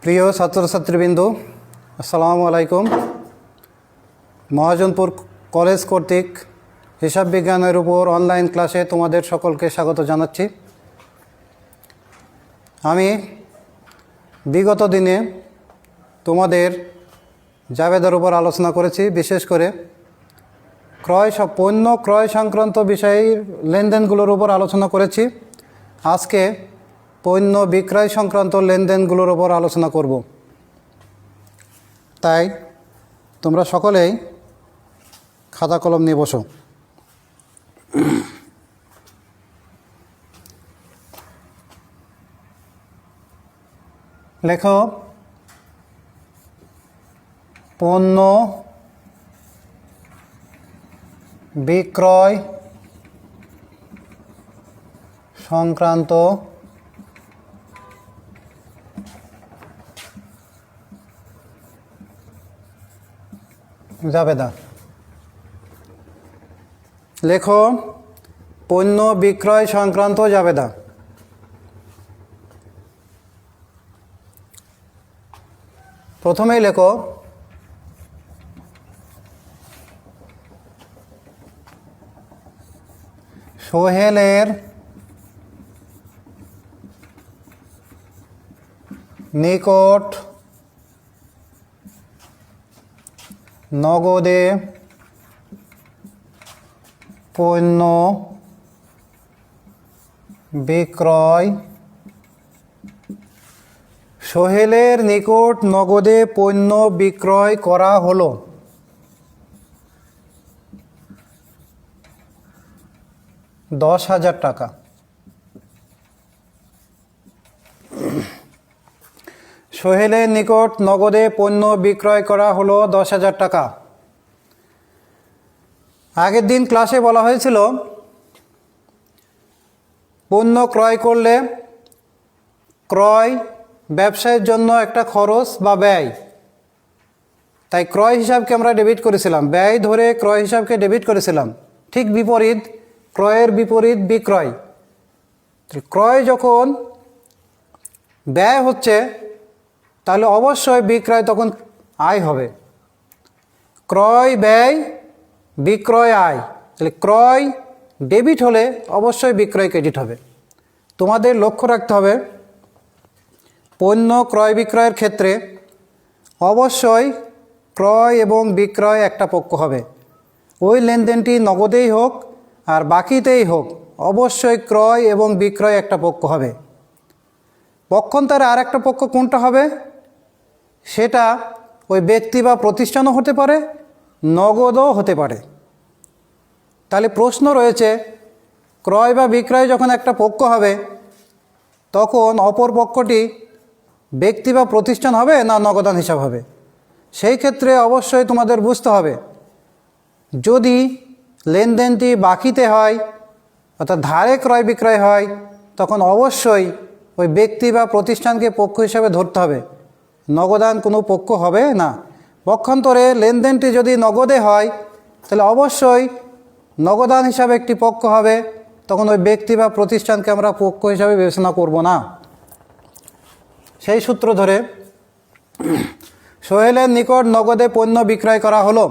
প্রিয় ছাত্রছাত্রীবৃন্দ, আসসালামু আলাইকুম। মহাজনপুর কলেজ কর্তৃক হিসাব বিজ্ঞানের উপর অনলাইন ক্লাসে তোমাদের সকলকে স্বাগত জানাচ্ছি। আমি বিগত দিনে তোমাদের জাবেদার উপর আলোচনা করেছি, বিশেষ করে পণ্য ক্রয় সংক্রান্ত বিষয়ের লেনদেনগুলোর উপর আলোচনা করেছি। আজকে পণ্য বিক্রয় সংক্রান্ত লেনদেনগুলোর উপর আলোচনা করব। তাই তোমরা সকলেই খাতা কলম নিয়ে বসো। লেখো পণ্য বিক্রয় সংক্রান্ত জাবেদা। লেখো পণ্য বিক্রয় সংক্রান্ত জাবেদা। প্রথমেই লেখো সোহেলের নিকট নগদে পণ্য বিক্রয়। সোহেলের নিকট নগদে পণ্য বিক্রয় করা হলো। $10,000। সোহেলের নিকট নগদে পণ্য বিক্রয় করা হলো $10,000। আগের দিন ক্লাসে বলা হয়েছিল পণ্য ক্রয় করলে ক্রয় ব্যবসায়ের জন্য একটা খরচ বা ব্যয়, তাই ক্রয় হিসাবকে আমরা ডেবিট করেছিলাম, ব্যয় ধরে ক্রয় হিসাবকে ডেবিট করেছিলাম। ঠিক বিপরীত, ক্রয়ের বিপরীত বিক্রয়। ক্রয় যখন ব্যয় হচ্ছে তাহলে অবশ্যই বিক্রয় তখন আয় হবে। ক্রয় ব্যয়, বিক্রয় আয়। তাহলে ক্রয় ডেবিট হলে অবশ্যই বিক্রয় ক্রেডিট হবে। তোমাদের লক্ষ্য রাখতে হবে পণ্য ক্রয় বিক্রয়ের ক্ষেত্রে অবশ্যই ক্রয় এবং বিক্রয় একটা পক্ষ হবে। ওই লেনদেনটি নগদেই হোক আর বাকিতেই হোক, অবশ্যই ক্রয় এবং বিক্রয় একটা পক্ষ হবে। পক্ষান্তরে আর একটা পক্ষ কোনটা হবে? সেটা ওই ব্যক্তি বা প্রতিষ্ঠানও হতে পারে, নগদও হতে পারে। তাহলে প্রশ্ন রয়েছে, ক্রয় বা বিক্রয় যখন একটা পক্ষ হবে তখন অপর পক্ষটি ব্যক্তি বা প্রতিষ্ঠান হবে না নগদান হিসাব হবে? সেই ক্ষেত্রে অবশ্যই তোমাদের বুঝতে হবে, যদি লেনদেনটি বাকিতে হয় অর্থাৎ ধারে ক্রয় বিক্রয় হয় তখন অবশ্যই ওই ব্যক্তি বা প্রতিষ্ঠানকে পক্ষ হিসাবে ধরতে হবে, নগদান কোনো পক্ষ হবে না। পক্ষান্তরে লেনদেনটি যদি নগদে হয় তাহলে অবশ্যই নগদান হিসাবে একটি পক্ষ হবে, তখন ওই ব্যক্তি বা প্রতিষ্ঠানকে আমরা পক্ষ হিসাবে বিবেচনা করব না। সেই সূত্র ধরে সোহেলের নিকট নগদে পণ্য বিক্রয় করা হলো।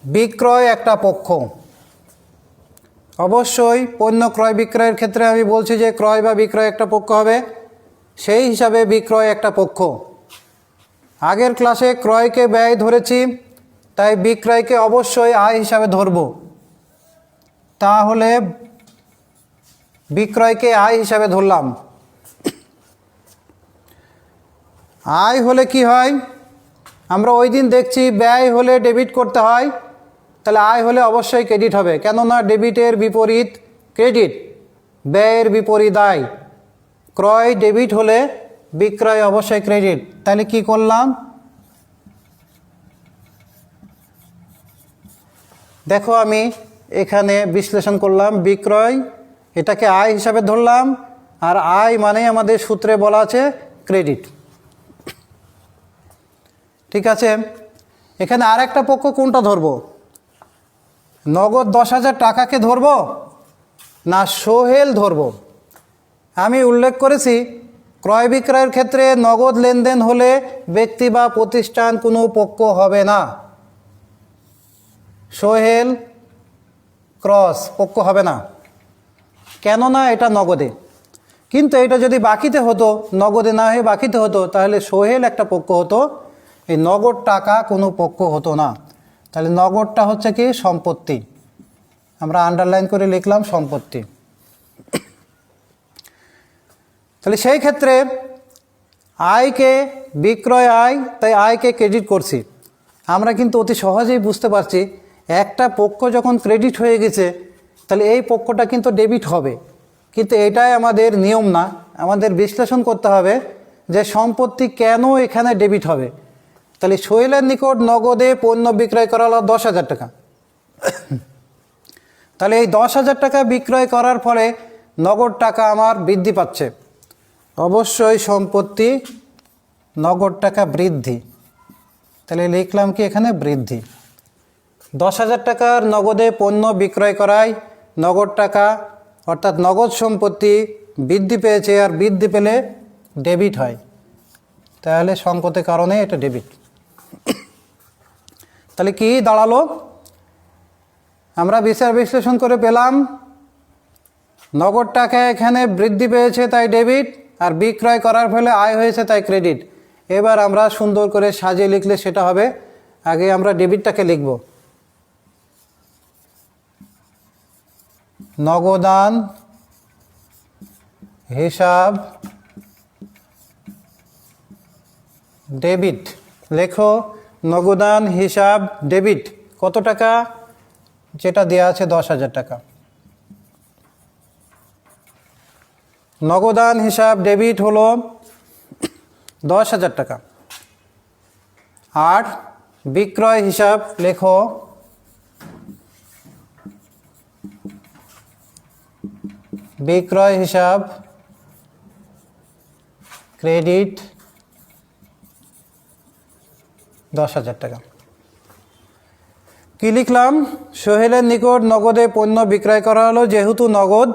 বিক্রয় একটা পক্ষ। অবশ্যই পণ্য ক্রয় বিক্রয়ের ক্ষেত্রে আমি বলছি যে ক্রয় বা বিক্রয় একটা পক্ষ হবে, সেই হিসাবে বিক্রয় একটা পক্ষ। আগের ক্লাসে ক্রয়কে ব্যয় ধরেছি, তাই বিক্রয়কে অবশ্যই আয় হিসাবে ধরব। তাহলে বিক্রয়কে আয় হিসাবে ধরলাম। আয় হলে কি হয়? আমরা ওই দিন দেখছি ব্যয় হলে ডেবিট করতে হয়, তাহলে আয় হলে অবশ্যই ক্রেডিট হবে, কেননা ডেবিটের বিপরীত ক্রেডিট, ব্যয়ের বিপরীত আয়। ক্রয় ডেবিট হলে বিক্রয় অবশ্যই ক্রেডিট। তাহলে কি করলাম? দেখো আমি এখানে বিশ্লেষণ করলাম, বিক্রয় এটাকে আয় হিসাবে ধরলাম, আর আয় মানে আমাদের সূত্রে বলা আছে ক্রেডিট। ঠিক আছে, এখানে আর একটা পক্ষ কোনটা ধরব? নগদ 10,000 টাকাকে ধরব না সোহেল ধরব? আমি উল্লেখ করেছি ক্রয় বিক্রয়ের ক্ষেত্রে নগদ লেনদেন হলে ব্যক্তি বা প্রতিষ্ঠান কোনো পক্ষ হবে না। সোহেল ক্রস পক্ষ হবে না, কেননা এটা নগদে। কিন্তু এটা যদি বাকিতে হতো, নগদে না হয়ে বাকিতে হতো, তাহলে সোহেল একটা পক্ষ হতো, এই নগদ টাকা কোনো পক্ষ হতো না। তাহলে নগদটা হচ্ছে কি সম্পত্তি, আমরা আন্ডারলাইন করে লিখলাম সম্পত্তি। তাহলে সেই ক্ষেত্রে আয়কে বিক্রয় আয়, তাই আয়কে ক্রেডিট করছি। আমরা কিন্তু অতি সহজেই বুঝতে পারছি একটা পক্ষ যখন ক্রেডিট হয়ে গেছে তাহলে এই পক্ষটা কিন্তু ডেবিট হবে, কিন্তু এটাই আমাদের নিয়ম না। আমাদের বিশ্লেষণ করতে হবে যে সম্পত্তি কেন এখানে ডেবিট হবে। তাহলে সোহেলের নিকট নগদে পণ্য বিক্রয় করা হলো 10,000 টাকা। তাহলে এই 10,000 টাকা বিক্রয় করার ফলে নগদ টাকা আমার বৃদ্ধি পাচ্ছে, অবশ্যই সম্পত্তি নগদ টাকা বৃদ্ধি। তাহলে লিখলাম কি এখানে বৃদ্ধি। 10,000 টাকার নগদে পণ্য বিক্রয় করায় নগদ টাকা অর্থাৎ নগদ সম্পত্তি বৃদ্ধি পেয়েছে, আর বৃদ্ধি পেলে ডেবিট হয়, তাহলে সংকটের কারণে এটা ডেবিট। তাহলে কি দাঁড়ালো, আমরা বিচার বিশ্লেষণ করে পেলাম নগদ টাকা এখানে বৃদ্ধি পেয়েছে তাই ডেবিট, আর বিক্রয় করার ফলে আয় হয়েছে তাই ক্রেডিট। এবার আমরা সুন্দর করে সাজিয়ে লিখলে সেটা হবে, আগে আমরা ডেবিটটাকে লিখব নগদান হিসাব ডেবিট। লেখো নগদান হিসাব ডেবিট কত টাকা, যেটা দেওয়া আছে 10,000 টাকা। নগদান হিসাব ডেবিট হলো 10,000 টাকা। আর বিক্রয় হিসাব লেখো বিক্রয় হিসাব ক্রেডিট 10,000 টাকা। কি লিখলাম, সোহেলের নিকট নগদে পণ্য বিক্রয় করা হলো, যেহেতু নগদ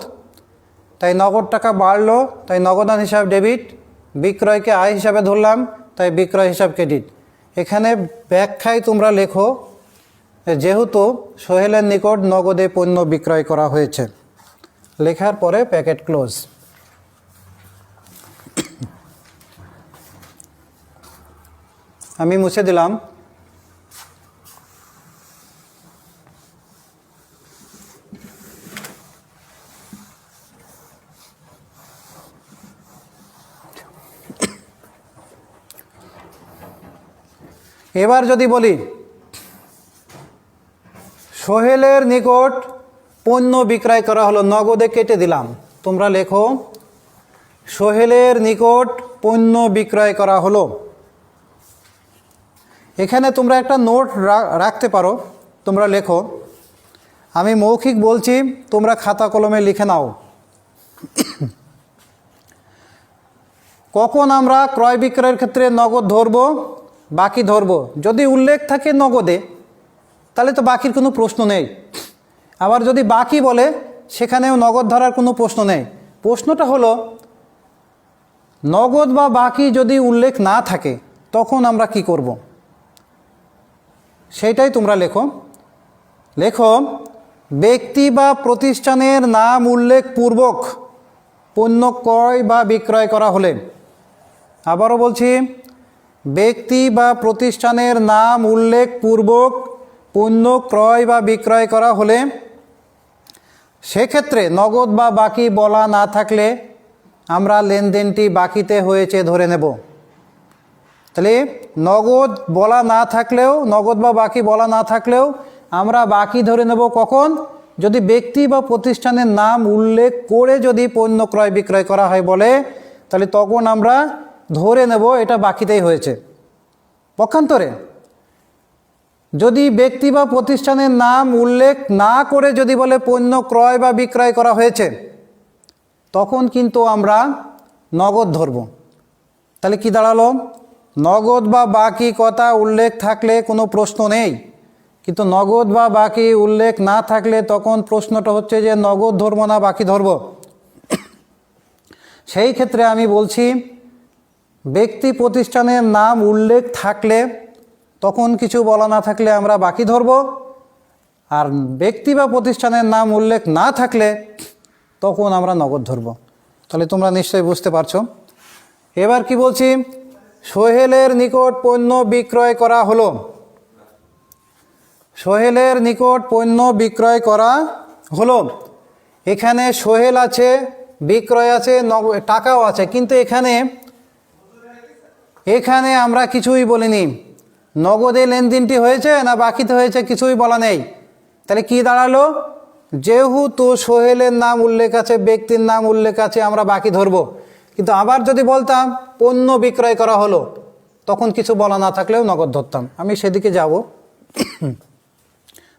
তাই নগদ টাকা বাড়লো, তাই নগদান হিসাব ডেবিট। বিক্রয়কে আয় হিসাবে ধরলাম, তাই বিক্রয় হিসাব ক্রেডিট। এখানে ব্যাখ্যায় তোমরা লেখো যেহেতু সোহেলের নিকট নগদে পণ্য বিক্রয় করা হয়েছে, লেখার পরে প্যাকেট ক্লোজ। আমি মুছে দিলাম। এবার যদি বলি সোহেলের নিকট পণ্য বিক্রয় করা হলো, নগদে কেটে দিলাম, তোমরা লেখো সোহেলের নিকট পণ্য বিক্রয় করা হলো। এখানে তোমরা একটা নোট রাখতে পারো, তোমরা লেখো, আমি মৌখিক বলছি, তোমরা খাতা কলমে লিখে নাও। কখন আমরা ক্রয় বিক্রয়ের ক্ষেত্রে নগদ ধরবো, বাকি ধরবো? যদি উল্লেখ থাকে নগদে তাহলে তো বাকির কোনো প্রশ্ন নেই। আবার যদি বাকি বলে সেখানেও নগদ ধরার কোনো প্রশ্ন নেই। প্রশ্নটা হলো নগদ বা বাকি যদি উল্লেখ না থাকে তখন আমরা কি করব, সেইটাই তোমরা লেখো। লেখো ব্যক্তি বা প্রতিষ্ঠানের নাম উল্লেখ পূর্বক পণ্য ক্রয় বা বিক্রয় করা হলে, আবারও বলছি, ব্যক্তি বা প্রতিষ্ঠানের নাম উল্লেখ পূর্বক পণ্য ক্রয় বা বিক্রয় করা হলে, সেক্ষেত্রে নগদ বা বাকি বলা না থাকলে আমরা লেনদেনটি বাকিতে হয়েছে ধরে নেব। তাহলে নগদ বলা না থাকলেও, নগদ বা বাকি বলা না থাকলেও আমরা বাকি ধরে নেব কখন, যদি ব্যক্তি বা প্রতিষ্ঠানের নাম উল্লেখ করে যদি পণ্য ক্রয় বিক্রয় করা হয় বলে, তাহলে তখন আমরা ধরে নেব এটা বাকিতেই হয়েছে। পক্ষান্তরে যদি ব্যক্তি বা প্রতিষ্ঠানের নাম উল্লেখ না করে যদি বলে পণ্য ক্রয় বা বিক্রয় করা হয়েছে, তখন কিন্তু আমরা নগদ ধরব। তাহলে কি দাঁড়ালো, নগদ বা বাকি কথা উল্লেখ থাকলে কোনো প্রশ্ন নেই, কিন্তু নগদ বা বাকি উল্লেখ না থাকলে তখন প্রশ্নটা হচ্ছে যে নগদ ধরব না বাকি ধরব। সেই ক্ষেত্রে আমি বলছি ব্যক্তি প্রতিষ্ঠানের নাম উল্লেখ থাকলে তখন কিছু বলা না থাকলে আমরা বাকি ধরব, আর ব্যক্তি বা প্রতিষ্ঠানের নাম উল্লেখ না থাকলে তখন আমরা নগদ ধরব। তাহলে তোমরা নিশ্চয়ই বুঝতে পারছো। এবার কি বলছি, সোহেলের নিকট পণ্য বিক্রয় করা হলো। সোহেলের নিকট পণ্য বিক্রয় করা হলো। এখানে সোহেল আছে, বিক্রয় আছে, টাকাও আছে, কিন্তু এখানে আমরা কিছুই বলিনি। নগদে লেনদেনটি হয়েছে না বাকিতে হয়েছে কিছুই বলা নেই। তাহলে কি দাঁড়ালো, যেহেতু সোহেলের নাম উল্লেখ আছে, ব্যক্তির নাম উল্লেখ আছে, আমরা বাকি ধরব। কিন্তু আবার যদি বলতাম পণ্য বিক্রয় করা হলো, তখন কিছু বলা না থাকলেও নগদ ধরতাম। আমি সেদিকে যাব।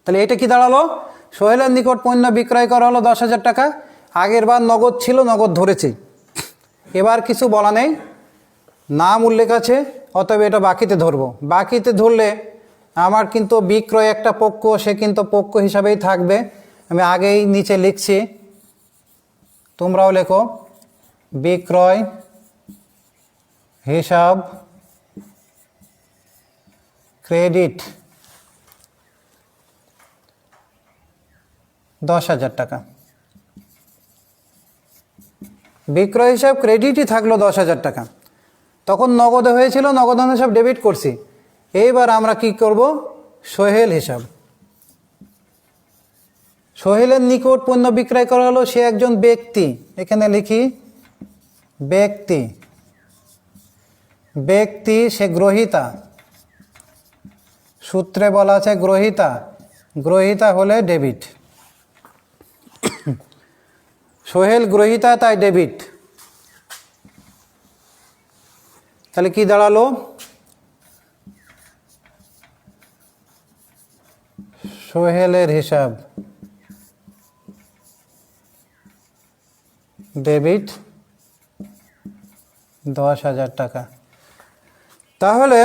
তাহলে এটা কি দাঁড়ালো, সোহেলের নিকট পণ্য বিক্রয় করা হলো 10,000 টাকা। আগের বার নগদ ছিল, নগদ ধরেছি। এবার কিছু বলা নেই, নাম উল্লেখ আছে, অতএব এটা বাকিতে ধরবো। বাকিতে ধরলে আমার কিন্তু বিক্রয় একটা পক্ষ, সে কিন্তু পক্ষ হিসাবেই থাকবে। আমি আগেই নিচে লিখছি, তোমরাও লেখো, বিক্রয় হিসাব ক্রেডিট 10,000 টাকা। বিক্রয় হিসাব ক্রেডিটই থাকলো 10,000 টাকা। তখন নগদে হয়েছিল, নগদান হিসাব ডেবিট করছি। এইবার আমরা কি করব, সোহেল হিসাব। সোহেলের নিকট পণ্য বিক্রয় করা হলো, সে একজন ব্যক্তি। এখানে লিখি ব্যক্তি। ব্যক্তি, সে গ্রহীতা। সূত্রে বলা আছে গ্রহীতা। গ্রহীতা হলে ডেবিট। সোহেল গ্রহীতা, তাই ডেবিট। তাহলে কি দাঁড়ালো, সোহেলের হিসাব ডেবিট 10,000 টাকা। তাহলে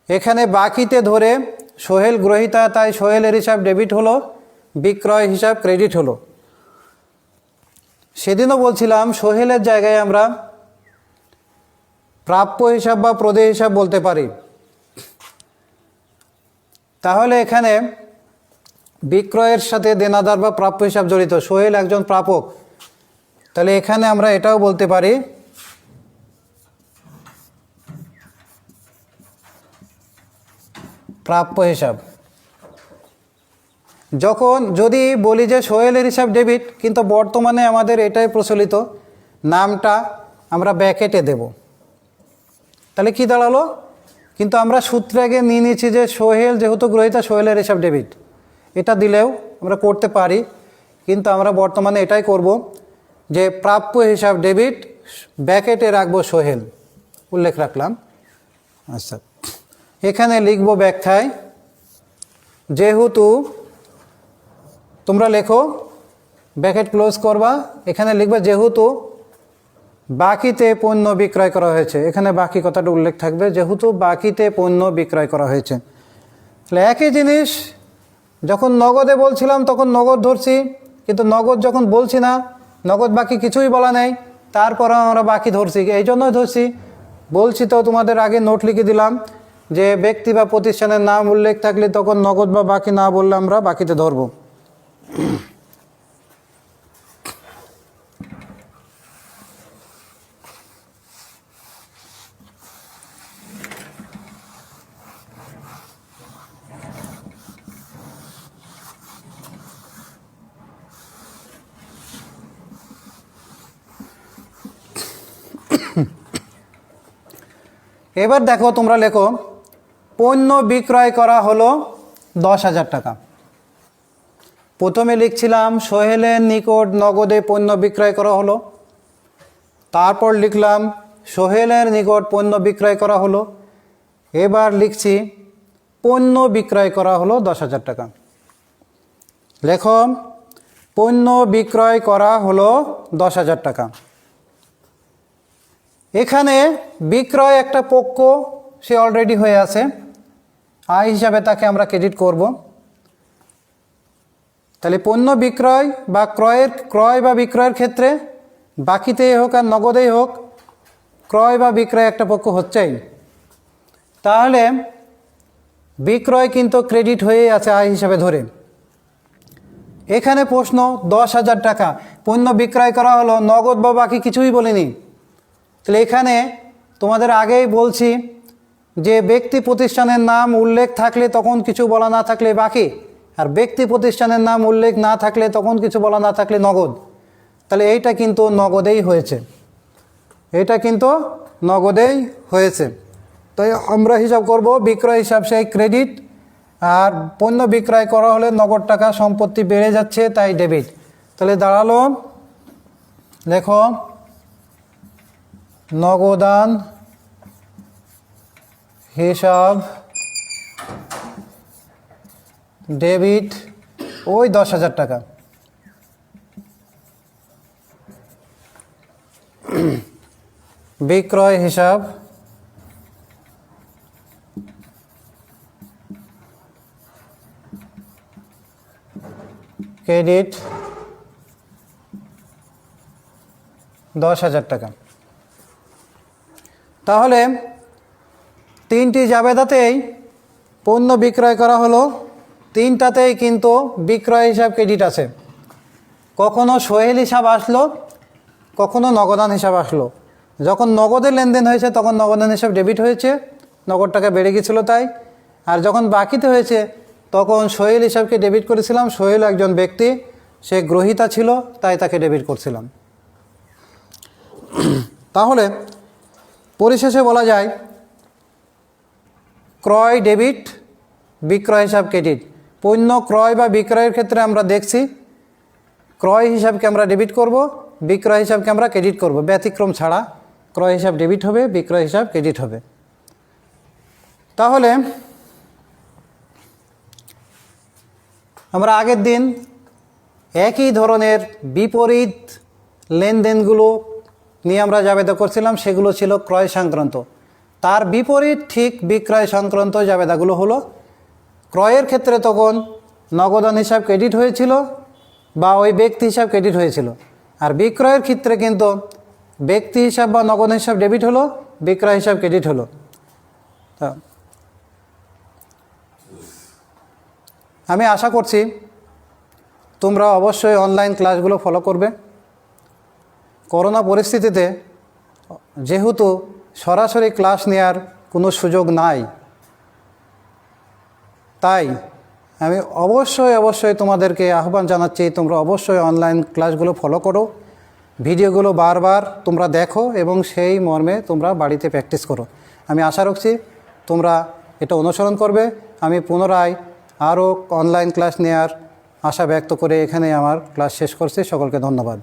এখানে বাকিতে ধরে সোহেল গ্রহীতা, তাই সোহেলের হিসাব ডেবিট হলো, বিক্রয় হিসাব ক্রেডিট হলো। সেদিনও বলছিলাম সোহেলের জায়গায় আমরা প্রাপ্য হিসাব বা প্রদেয় হিসাব বলতে পারি। তাহলে এখানে বিক্রয়ের সাথে দেনাদার বা প্রাপ্য হিসাব জড়িত, সোহেল একজন প্রাপক। তাহলে এখানে আমরা এটাও বলতে পারি প্রাপ্য হিসাব। যদি বলি যে সোহেলের হিসাব ডেবিট, কিন্তু বর্তমানে আমাদের এটাই প্রচলিত, নামটা আমরা ব্র্যাকেটে দেব। তাহলে কি দাঁড়ালো, কিন্তু আমরা সূত্রে আগে নিয়ে নিয়েছি যে সোহেল যেহেতু গ্রহীতা, সোহেলের হিসাব ডেবিট। এটা দিলেও আমরা করতে পারি, কিন্তু আমরা বর্তমানে এটাই করব যে প্রাপ্য হিসাব ডেবিট, ব্র্যাকেটে রাখবো সোহেল, উল্লেখ রাখলাম। আচ্ছা, এখানে লিখব ব্যাখ্যায়, যেহেতু, তোমরা লেখো, ব্র্যাকেট ক্লোজ করবা, এখানে লিখবা যেহেতু বাকিতে পণ্য বিক্রয় করা হয়েছে। এখানে বাকি কথাটা উল্লেখ থাকবে, যেহেতু বাকিতে পণ্য বিক্রয় করা হয়েছে। তাহলে একই জিনিস যখন নগদে বলছিলাম তখন নগদ ধরছি, কিন্তু নগদ যখন বলছি না, নগদ বাকি কিছুই বলা নেই, তারপর আমরা বাকি ধরছি। এই জন্যই ধরছি, বলছি তো তোমাদের আগে নোট লিখে দিলাম যে ব্যক্তি বা প্রতিষ্ঠানের নাম উল্লেখ থাকলে তখন নগদ বা বাকি না বললে আমরা বাকিতে ধরব। এবার দেখো, তোমরা লেখো, পণ্য বিক্রয় করা হলো 10,000 টাকা। প্রথমে লিখছিলাম সোহেলের নিকট নগদে পণ্য বিক্রয় করা হলো, তারপর লিখলাম সোহেলের নিকট পণ্য বিক্রয় করা হলো। এবার লিখছি পণ্য বিক্রয় করা হলো 10,000 টাকা। লেখো, পণ্য বিক্রয় করা হলো 10,000 টাকা। এখানে বিক্রয় একটা পক্ষ, সে অলরেডি হয়ে আছে, আয় হিসাবে তাকে আমরা ক্রেডিট করব। তাহলে পণ্য বিক্রয় বা ক্রয় বা বিক্রয়ের ক্ষেত্রে বাকিতেই হোক আর নগদেই হোক ক্রয় বা বিক্রয় একটা পক্ষ হচ্ছেই। তাহলে বিক্রয় কিন্তু ক্রেডিট হয়েই আছে আয় হিসাবে ধরে। এখানে প্রশ্ন 10,000 টাকা পণ্য বিক্রয় করা হলো, নগদ বা বাকি কিছুই বলিনি। তাহলে এখানে তোমাদের আগেই বলছি যে ব্যক্তি প্রতিষ্ঠানের নাম উল্লেখ থাকলে তখন কিছু বলা না থাকলে বাকি, আর ব্যক্তি প্রতিষ্ঠানের নাম উল্লেখ না থাকলে তখন কিছু বলা না থাকলে নগদ। তাহলে এইটা কিন্তু নগদেই হয়েছে, এটা কিন্তু নগদেই হয়েছে। তাই আমরা হিসাব করব বিক্রয় হিসাব সেই ক্রেডিট, আর পণ্য বিক্রয় করা হলে নগদ টাকা সম্পত্তি বেড়ে যাচ্ছে তাই ডেবিট। তাহলে দাঁড়ালো, লেখো নগদান হিসাব ডেবিট ওই 10,000 টাকা। বিক্রয় হিসাব ক্রেডিট 10,000 টাকা। তাহলে তিনটি জাবেদাতেই পণ্য বিক্রয় করা হলো, তিনটাতেই কিন্তু বিক্রয় হিসাব ক্রেডিট আছে। কখনো সহেল হিসাব আসলো, কখনো নগদান হিসাব আসলো। যখন নগদের লেনদেন হয়েছে তখন নগদান হিসাব ডেবিট হয়েছে, নগদ টাকা বেড়ে গেছিলো তাই। আর যখন বাকিতে হয়েছে তখন সহেল হিসাবকে ডেবিট করেছিলাম, সহেল একজন ব্যক্তি, সে গ্রহীতা ছিল তাই তাকে ডেবিট করছিলাম। তাহলে পরিশেষে বলা যায় ক্রয় ডেবিট, বিক্রয় হিসাব ক্রেডিট। পণ্য ক্রয় বা বিক্রয়ের ক্ষেত্রে আমরা দেখছি ক্রয় হিসাবকে আমরা ডেবিট করব, বিক্রয় হিসাবকে আমরা ক্রেডিট করব, ব্যতিক্রম ছাড়া ক্রয় হিসাব ডেবিট হবে, বিক্রয় হিসাব ক্রেডিট হবে। তাহলে আমরা আগের দিন একই ধরনের বিপরীত লেনদেনগুলো নিয়ে আমরা জাবেদা করছিলাম, সেগুলো ছিল ক্রয় সংক্রান্ত। তার বিপরীত ঠিক বিক্রয় সংক্রান্ত জাবেদাগুলো হলো ক্রয়ের ক্ষেত্রে তখন নগদান হিসাব ক্রেডিট হয়েছিল বা ওই ব্যক্তি হিসাব ক্রেডিট হয়েছিল, আর বিক্রয়ের ক্ষেত্রে কিন্তু ব্যক্তি হিসাব বা নগদ হিসাব ডেবিট হলো, বিক্রয় হিসাব ক্রেডিট হলো। আমি আশা করছি তোমরা অবশ্যই অনলাইন ক্লাসগুলো ফলো করবে। করোনা পরিস্থিতিতে যেহেতু সরাসরি ক্লাস নেওয়ার কোনো সুযোগ নাই, তাই আমি অবশ্যই তোমাদেরকে আহ্বান জানাচ্ছি তোমরা অবশ্যই অনলাইন ক্লাসগুলো ফলো করো, ভিডিওগুলো বারবার তোমরা দেখো এবং সেই মর্মে তোমরা বাড়িতে প্র্যাকটিস করো। আমি আশা রাখছি তোমরা এটা অনুসরণ করবে। আমি পুনরায় আরও অনলাইন ক্লাস নেওয়ার আশা ব্যক্ত করে এখানে আমার ক্লাস শেষ করছি। সকলকে ধন্যবাদ।